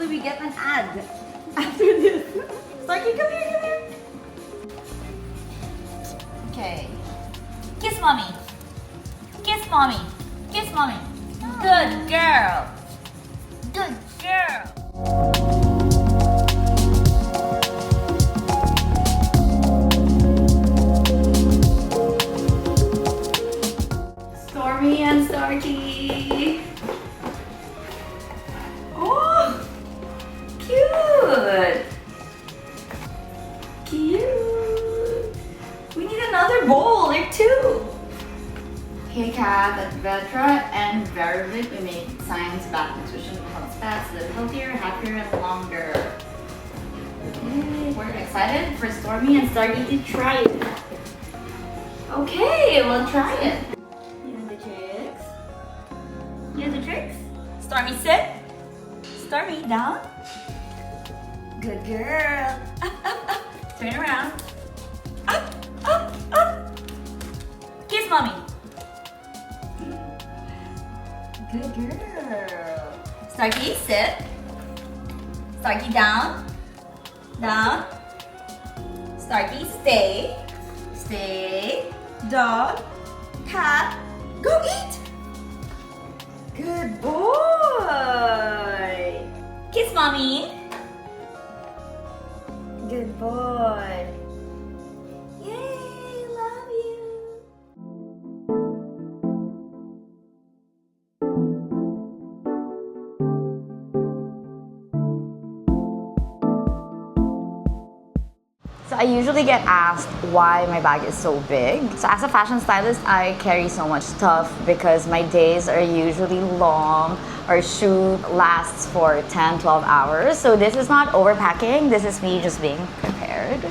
hopefully we get an ad after this. Starkey, come here, come here. Okay. Kiss mommy. Kiss mommy. Kiss mommy. Good girl. Good girl. Stormy and Starkey. Oh, cute. Cute. We need another bowl, like two. Hey Cath, at Vetra and Veravit, we make science-backed nutrition that helps pets live healthier, happier, and longer. Yay, we're excited for Stormy and Starkey to try it. Okay, we'll try it. You know the tricks? You know the tricks? Stormy, sit. Stormy, down. Good girl. Up, up, up. Turn around. Up, up, up. Kiss mommy. Good girl. Starkey, sit. Starkey, down. Down. Starkey, stay. Stay. Dog. Cat. Go eat. Good boy. Kiss mommy. Good boy. Yay, love you. So I usually get asked why my bag is so big. So as a fashion stylist, I carry so much stuff because my days are usually long. Our shoot lasts for 10-12 hours. So this is not overpacking, this is me just being prepared.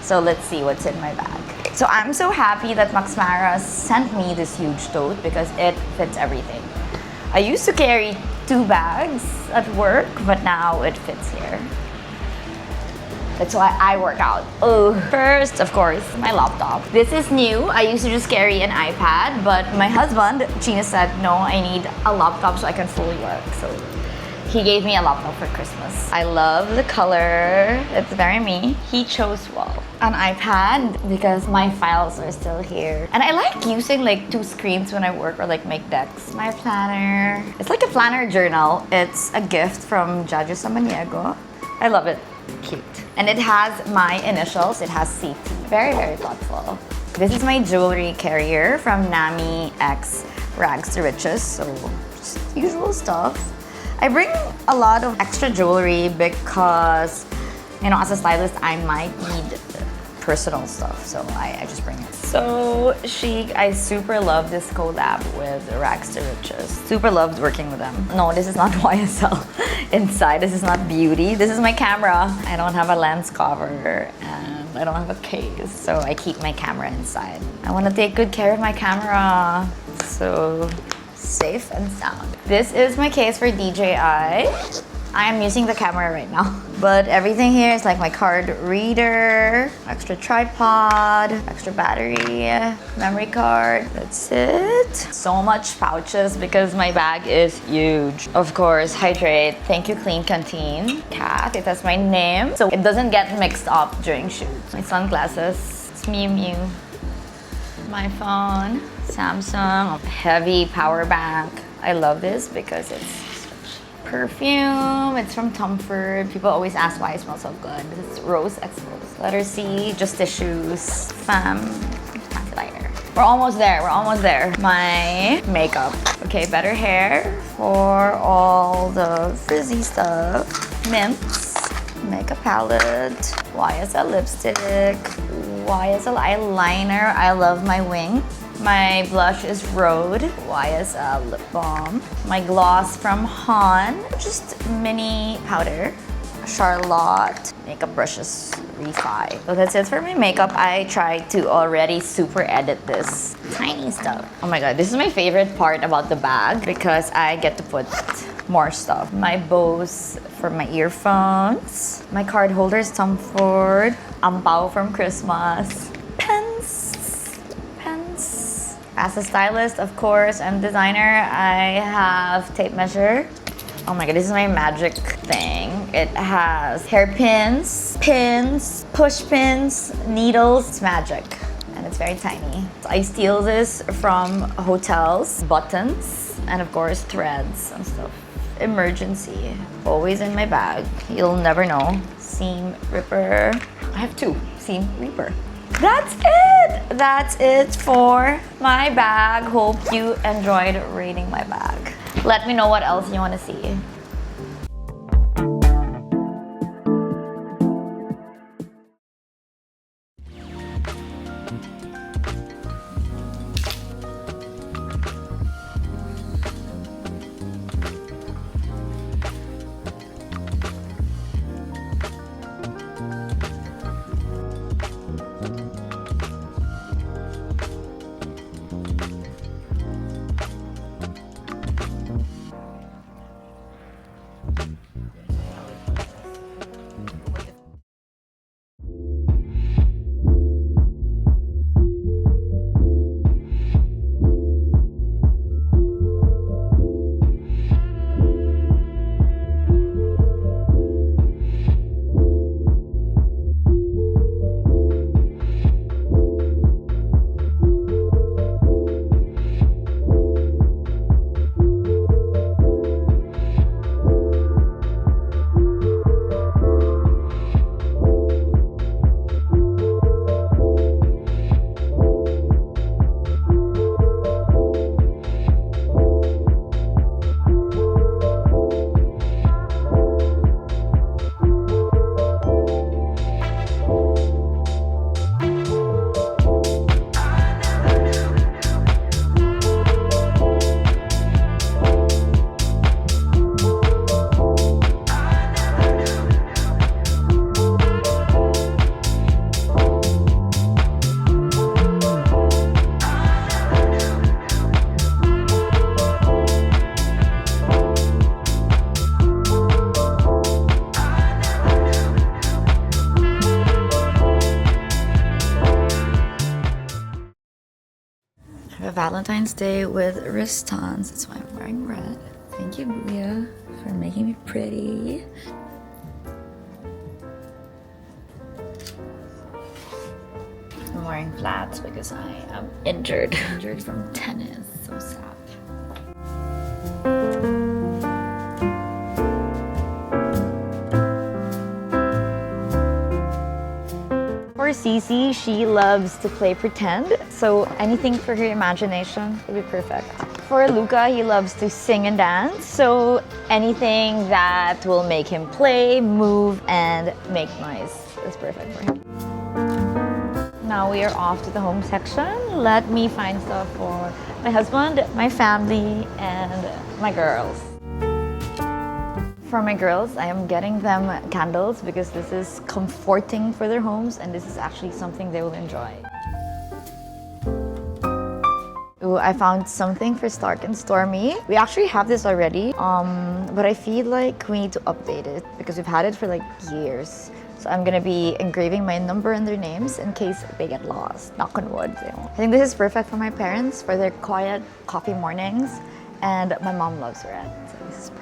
So let's see what's in my bag. So I'm so happy that Max Mara sent me this huge tote because it fits everything. I used to carry 2 bags at work, but now it fits here. That's why I work out. Oh, first, of course, my laptop. This is new. I used to just carry an iPad, but my husband, Gina, said, no, I need a laptop so I can fully work. So he gave me a laptop for Christmas. I love the color. It's very me. He chose well. An iPad because my files are still here. And I like using like 2 screens when I work or like make decks. My planner. It's like a planner journal. It's a gift from Jajo Samaniego. I love it. Cute. And it has my initials. It has CT. Very, very thoughtful. This is my jewelry carrier from Nami X Rags to Riches. So just usual stuff. I bring a lot of extra jewelry because, you know, as a stylist, I might need personal stuff. So I just bring it. So chic. I super love this collab with Rags to Riches. Super loved working with them. No, this is not YSL inside. This is not beauty. This is my camera. I don't have a lens cover and I don't have a case. So I keep my camera inside. I want to take good care of my camera. So safe and sound. This is my case for DJI. I am using the camera right now. But everything here is like my card reader, extra tripod, extra battery, memory card. That's it. So much pouches because my bag is huge. Of course, hydrate. Thank you, Clean Canteen. Cath, it has my name. So it doesn't get mixed up during shoots. My sunglasses, it's Miu Miu. My phone, Samsung, heavy power bank. I love this because it's perfume. It's from Comfort. People always ask why it smells so good. It's Rose X Rose. Letter C, just tissues. Fancy lighter. We're almost there. We're almost there. My makeup. Okay, better hair for all the frizzy stuff. Mints. Makeup palette. YSL lipstick. YSL eyeliner. I love my wing. My blush is Rhode, YSL lip balm. My gloss from Han, just mini powder. Charlotte makeup brushes, Refi. So that's it for my makeup. I tried to already super edit this tiny stuff. Oh my god, this is my favorite part about the bag because I get to put more stuff. My bows for my earphones. My card holder is Tom Ford. Ampao from Christmas. As a stylist, of course, and designer, I have tape measure. Oh my god, this is my magic everything. It has hairpins, pins, push pins, needles. It's magic. And it's very tiny. So I steal this from hotels, buttons, and of course threads and stuff. Emergency. Always in my bag. You'll never know. Seam ripper. I have two. Seam reaper. That's it! That's it for my bag. Hope you enjoyed rating my bag. Let me know what else you want to see. Valentine's Day with wristons. That's why I'm wearing red. Thank you, Booyah, for making me pretty. I'm wearing flats because I am injured. Injured from tennis. So sad. For Cece, she loves to play pretend, so anything for her imagination would be perfect. For Luca, he loves to sing and dance, so anything that will make him play, move, and make noise is perfect for him. Now we are off to the home section. Let me find stuff for my husband, my family, and my girls. For my girls, I am getting them candles because this is comforting for their homes and this is actually something they will enjoy. Ooh, I found something for Stark and Stormy. We actually have this already, but I feel like we need to update it because we've had it for like years. So I'm gonna be engraving my number and their names in case they get lost. Knock on wood. You know. I think this is perfect for my parents for their quiet coffee mornings, and my mom loves red, so this is perfect.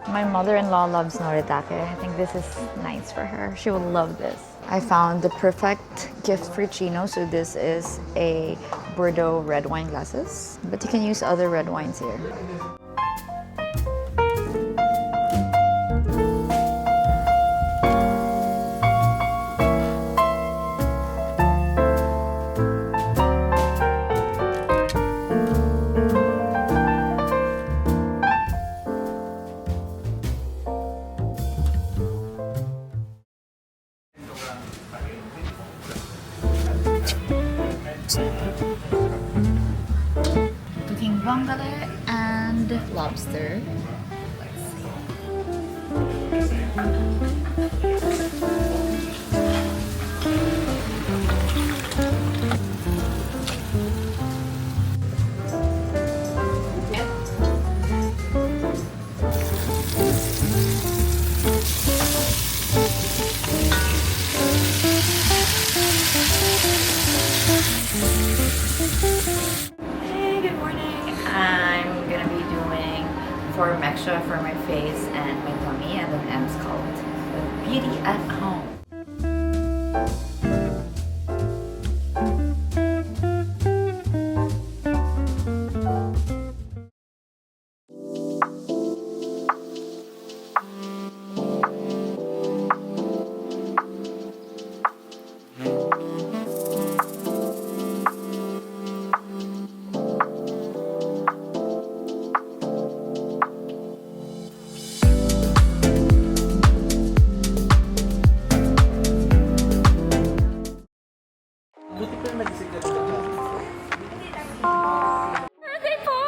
My mother-in-law loves noritake. I think this is nice for her. She will love this. I found the perfect gift for Chino. So this is a Bordeaux red wine glasses, but you can use other red wines here. Cooking vongole and lobster. Let's see. Hey, good morning. I'm gonna be doing for Mextra for my face and my tummy, and then M's called Beauty at Home. Birthday po!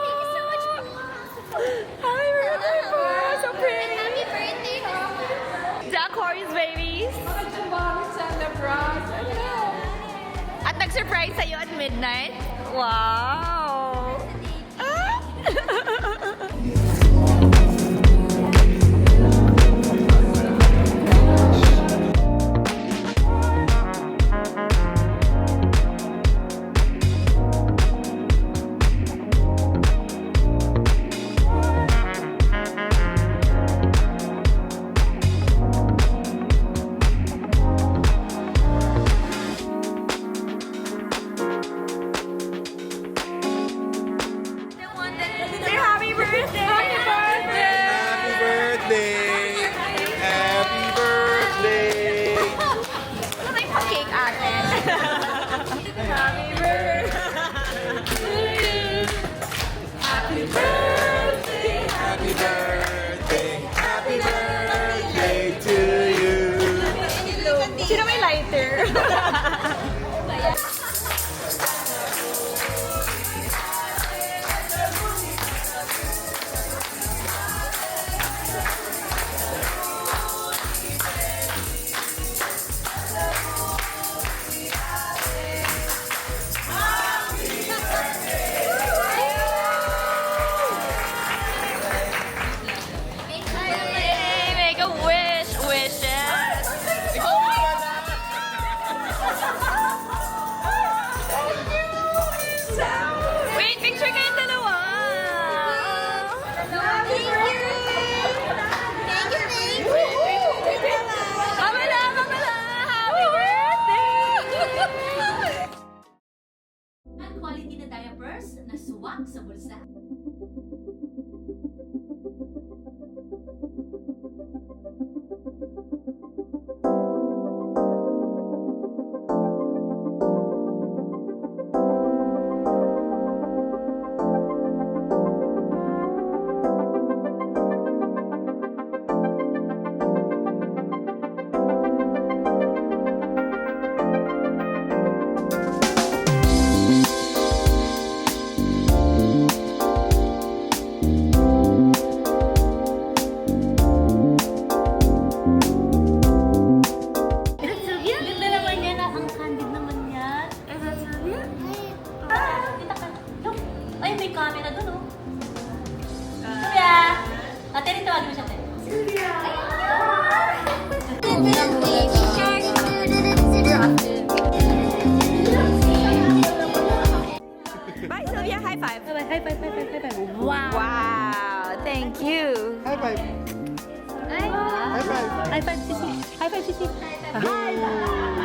Thank you so much po. Happy birthday po! So pretty! Happy birthday po. The Aquarius babies! At nag-surprise sa'yo at midnight? Wow! Say happy birthday! Happy birthday! Happy birthday! Happy birthday! Wala tayong pa-cake atin. Happy birthday! Happy birthday! Happy birthday! Happy birthday to you! Sino may lighter? Hey, make a wish, wishes. Wait, picture kayong dalawa. Thank you. Thank you, thank you. Mamala, mamala. Happy birthday! Ang quality na diapers na suwak sa bulsa. Ganda naman yan. Ang candid naman yan. Is that Sylvia? Kita ka. Look. Ay, may camera doon, oh. Sylvia! Ate, rin tawagin mo siya, ate. Bye, Sylvia. High five. High five, high five, high five. Wow, thank you. High five! High five! High five, Sisi. High five, Sisi. High five.